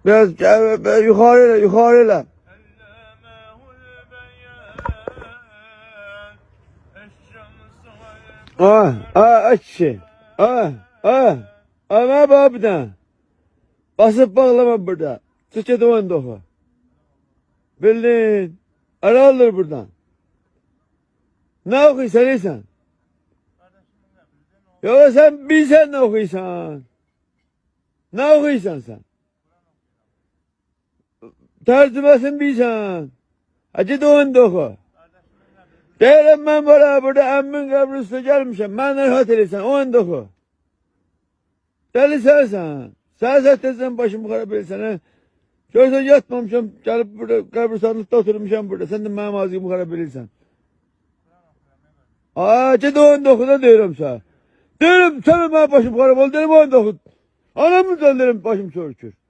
Biraz yukarı ile, yukarı ile. Aç şey. Ama babdan. Basıp bağlama burada. Sıçı duvan doku. Bildin. Ara alır buradan. Ne okuyorsan insan? Yoksa sen bilsen ne okuyorsan? Ne okuyorsan sen? Tercümesini bilsen. Hacı duvan doku. Değilim ben burada emmin kabrüsüne gelmişim. Benden hatırlıysan 19. Deli sensen. Sen zaten başımı kara bilsene. Şöyle yatmamışım. Gelip burada kabristanlıkta oturmuşum burada. Sen de benim ağzımı kara bilirsen. Ciddi 19'da diyorum sana. Diyorum sen benim başım kara bol. Diyorum 19. Anamızdan derim başım çürükür.